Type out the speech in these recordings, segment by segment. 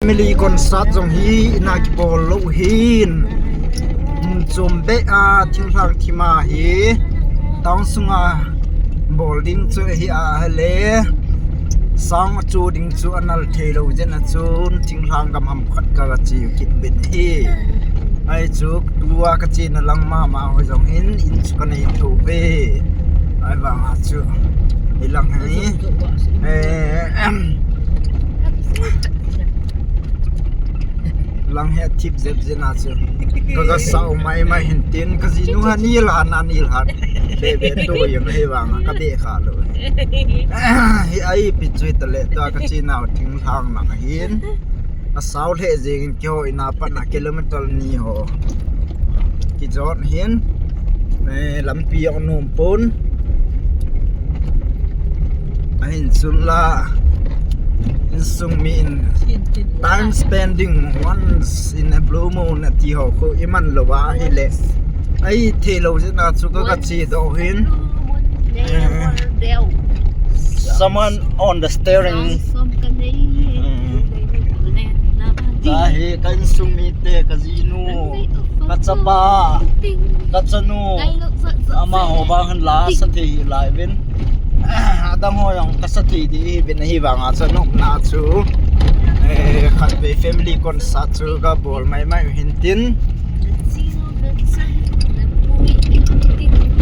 มิลีคอนเสิร์ตจงฮีนากิบอลโลหินจมเบอาทิ้งทางที่มาฮีต้องสุงาบอลดิ้งจูฮีอาเฮเลสังจูดิ้งจูอันนัลเทโลเจนจูนทิ้งทางกำหำขัดกระจีกิดเบ็ดฮีไอจุกตัวกระจีนลังมาหอยจงหินอินสุกันในทูเบไอวางอาจูไอลังฮีลังเฮทิปเจ็บเจนาจูก็สาวไม่เห็นเตียนก็สินูฮันนี่ลานนี่ลานเบตัวยังให้วางก็เบะขาเลยไอปิดจุดตะเลตัวก็จีนเอาทิ้งทางหนังหินสาวเทจิงเกี่ยวอินาปันกิโลเมตรนี่โหกิจอดหินลำปีอนุมปนหินสุนลาSungmin time spending once in a blue moon at the hoko iman lawa hile ai thelo na chuka ka chi do hin someone on the steering ta he kan sumi te kazinu kachapa kachanu ama hoba han la sa thi lai ven đang hồi ông các thị đi bên này vào ngã chân nóc nát chú khát về family con sát chú các bố máy hiện tin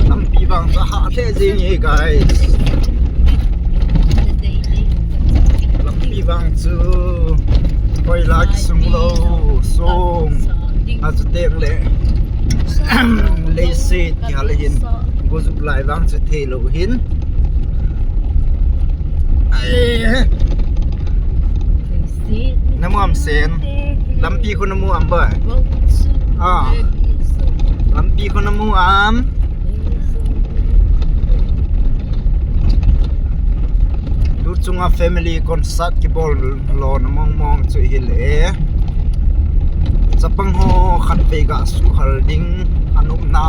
năm pi vàng ra hạ thế gì nhỉ guys năm pi vàng chú quay lại sung lâu sung chú tiếng lệ lấy xe thì hà lệ hin cô giúp lại vàng chú thề lộ hinน้ำมันเซนลำปีคนน้ำมันบ่ลำปีคนน้ำมันดูจุงอา family คนสัตว์กี่บอลรอน้ำมองจุยเล่จะปังโฮขัดไปกับสุขดิ่งอนุนา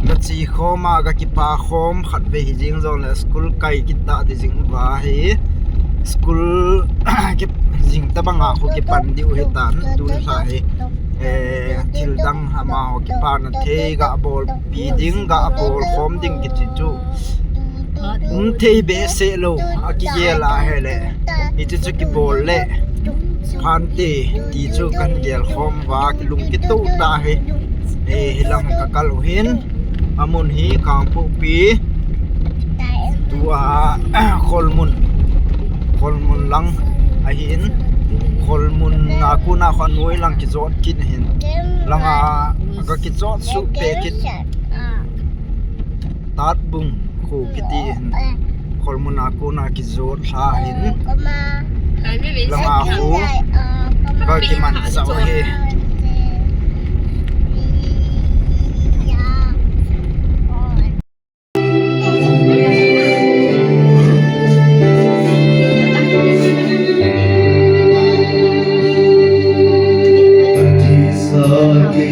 ก็จีโคมาก็กิปาโคมขัดไปหิจิงจงเลยสกุลไก่กิตาดิจิงว่าฮีสกุลกิจิงตะบังอาคุกิปันดิวเฮตันดูนสายทิลดังหามาคุกิปานเทกะบอลปีดิงกะบอลโคมดิงกิจิจูเทเบเซโลอากิเยลาเฮเลอิจิจูกิบอลเล่พันตีตีจูกันเกลโคมว่ากิลุงกิตูตาเฮhilang kakaluhin amun hi kang pupi tua kolmun lang ahin kolmun aku na khanui lang ki jot kin hin langa aga ki jot su pe kit tat bung khu kiti hin kolmun aku na ki jot tha hin langa hu ga ki man saw he Hãy subscribe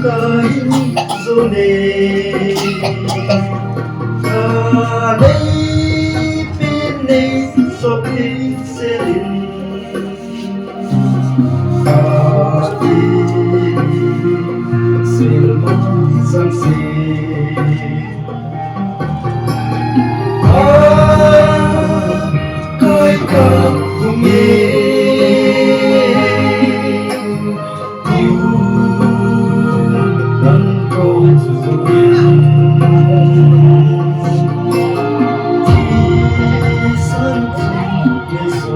kain zone ta đây bên đây so khi sẽ đến ta đi xin mong rằng coi cả cùng nghe yêu lắng câu duyên thì sân ngày số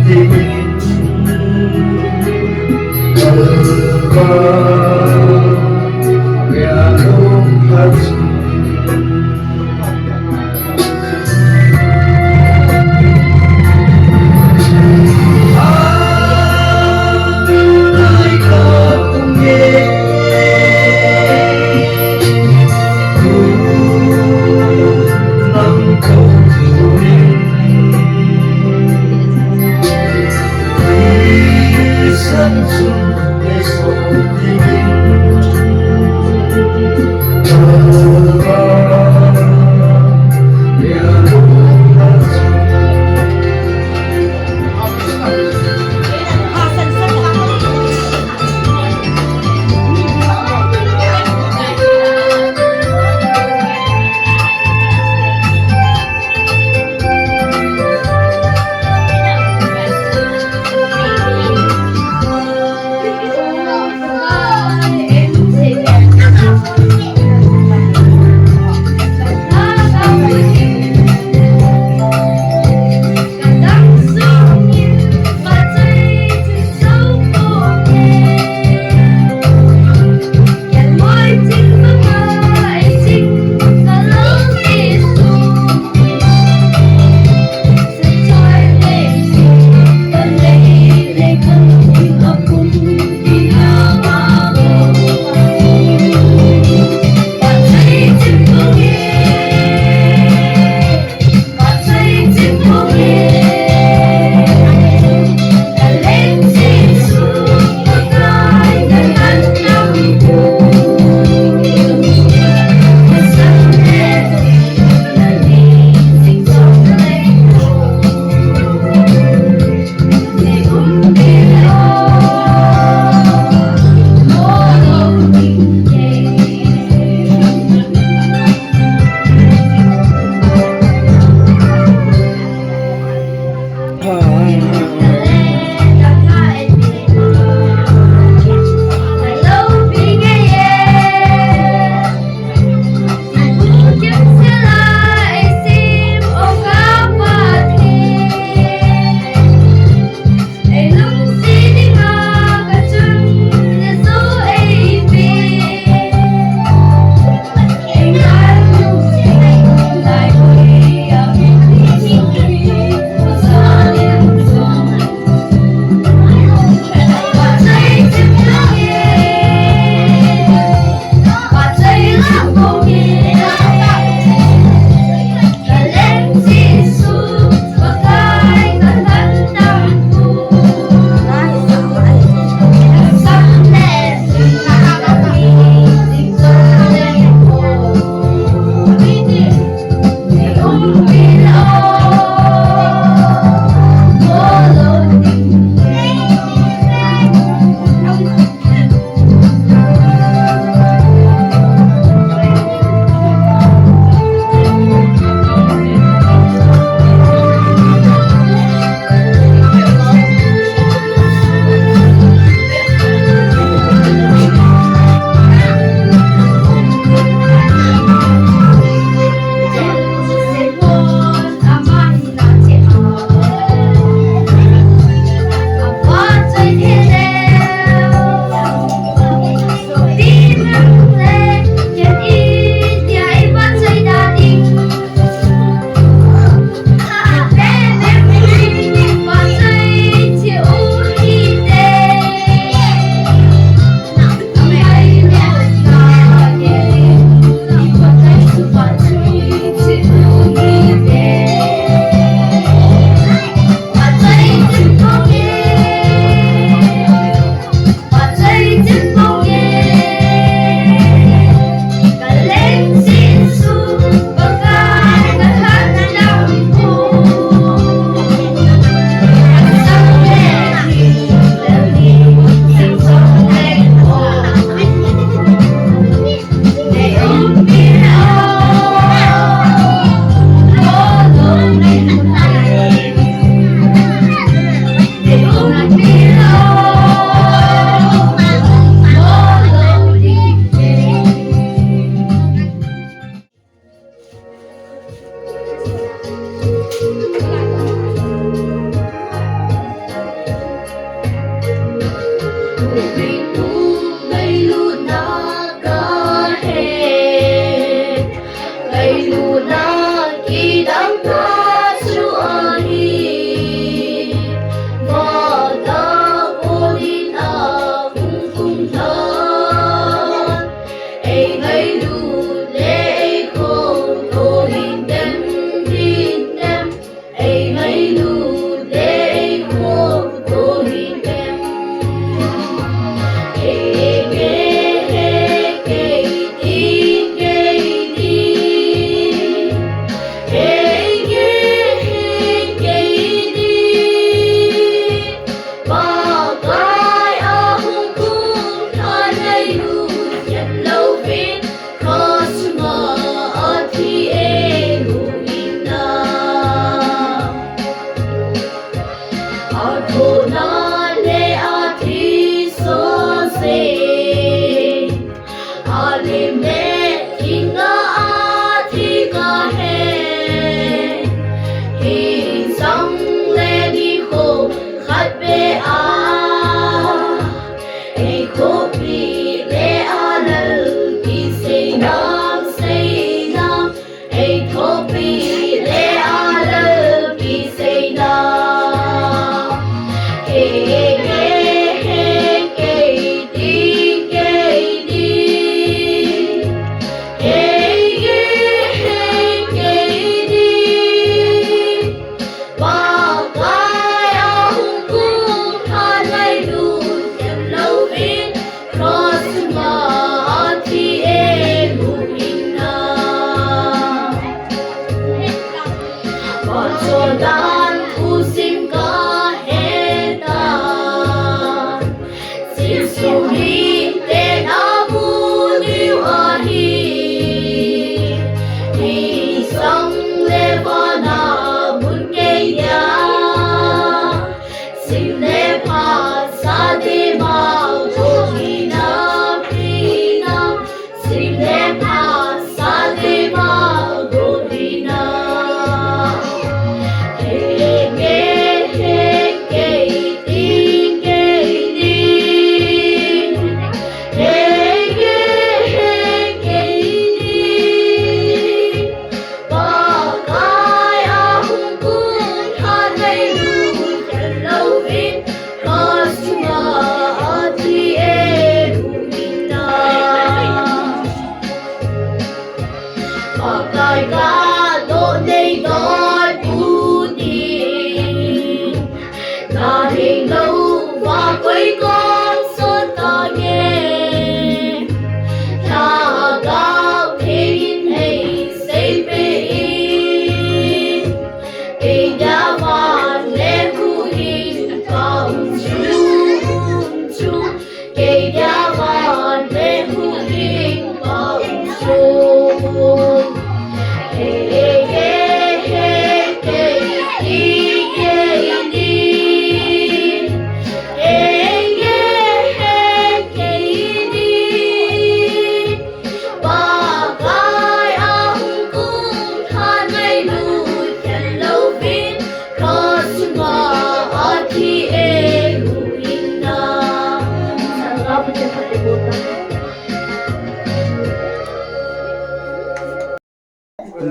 tình ở nhà lúc hát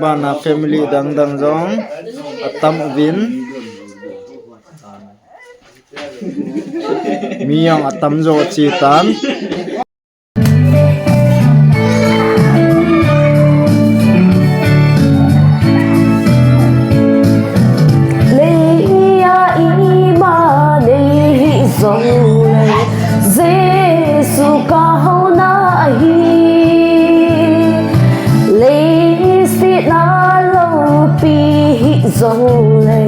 Bana family dang dang zong atam win miyang atam zo chi tan dòng lệ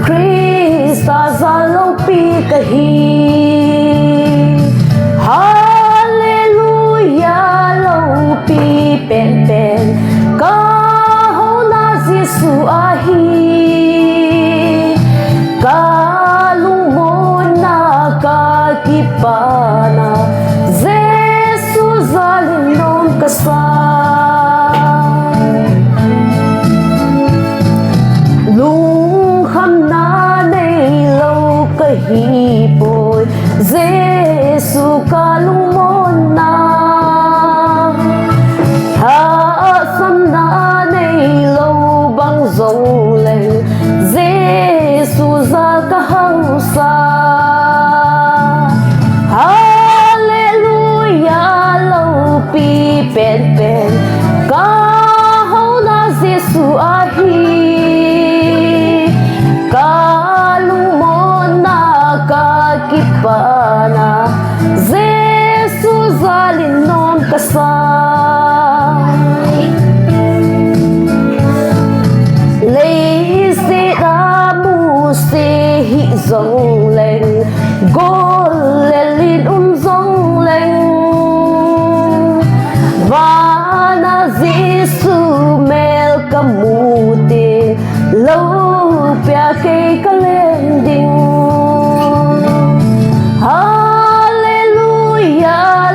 Christa ra lâu pi cả hi Hallelujah lâu pi ben ben ca hô na Giêsu a hi ca lung mo kipana Jesus alinom kasa lung ham na nay lâu kahipoy Jesus kalung mo na sam na nay lâu bang dòng lên Jesus ra kahang sa Hallelujah lâu pi pen pen kahau na Jesus ahi kalung mo na kakipana Jesus alinom kasa dòng lên gôn lên linh dòng lên và na Giêsu mel kamuti lâu pia cây ka lên đinh Hallelujah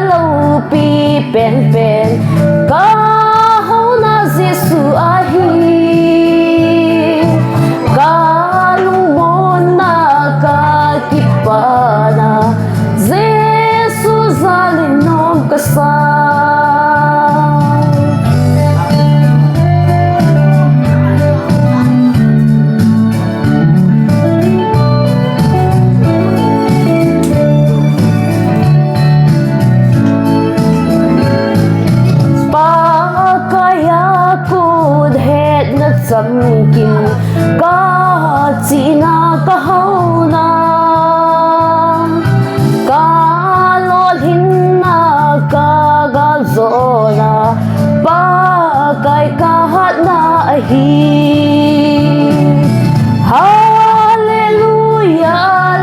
lâu pi pen pen ka hau na Giêsu ahi Pana Jesus alinom kasa pakaya kud het na chamkin ka china kahau na zona bagay kahat na ahi Hallelujah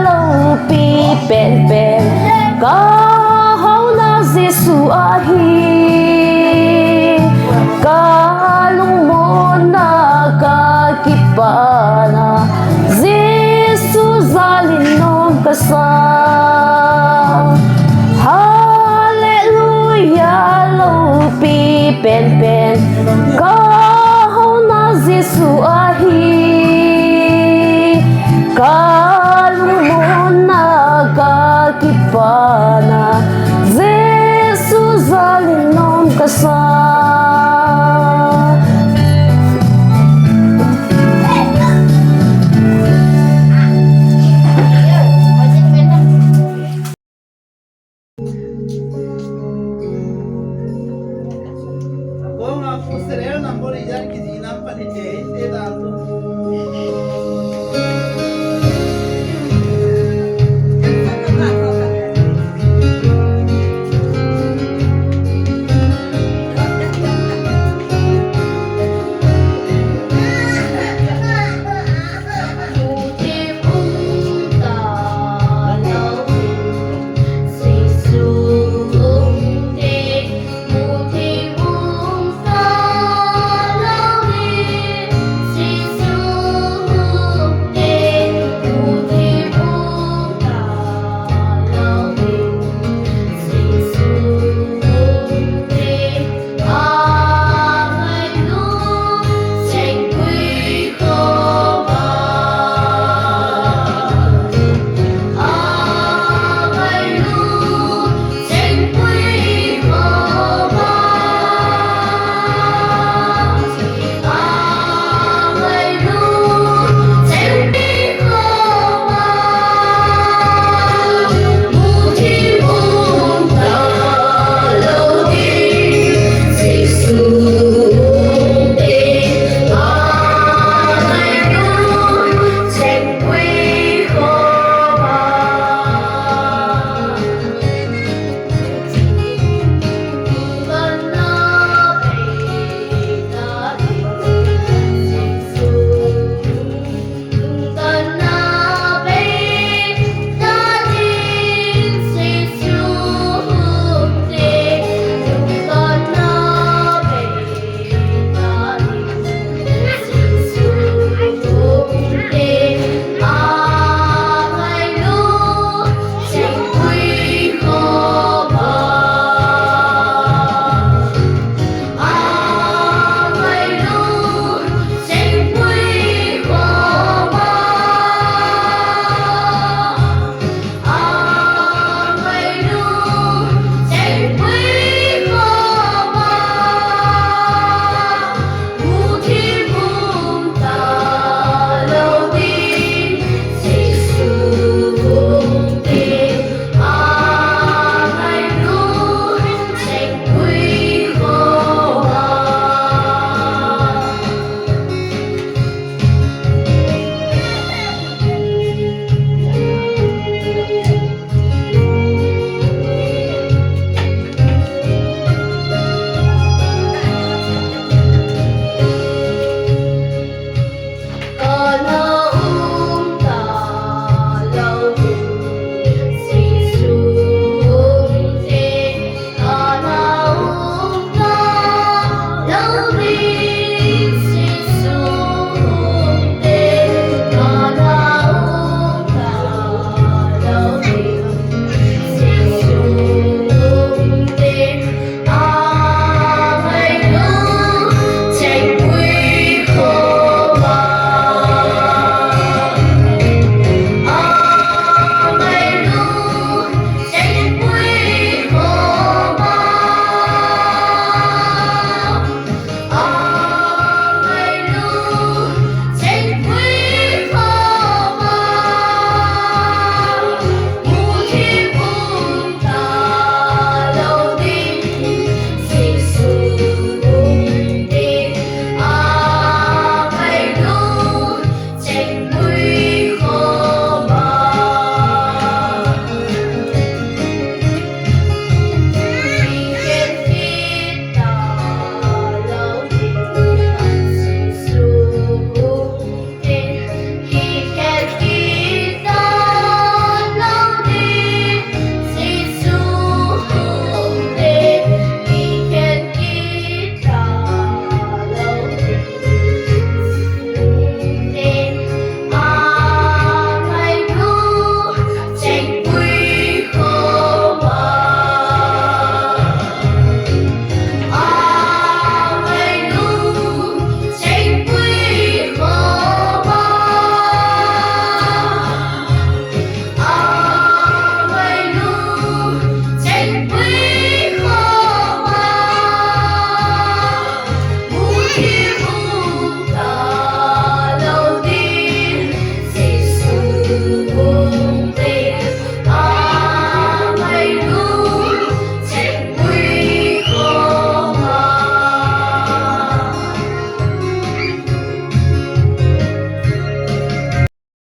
lâu pi pen pen kahau na Giêsu ahi kalung mo na kakipana Giêsu alinom kasa pen pen kahau na Giêsu ahi kalung mo na kakipana Jesus alinom kasa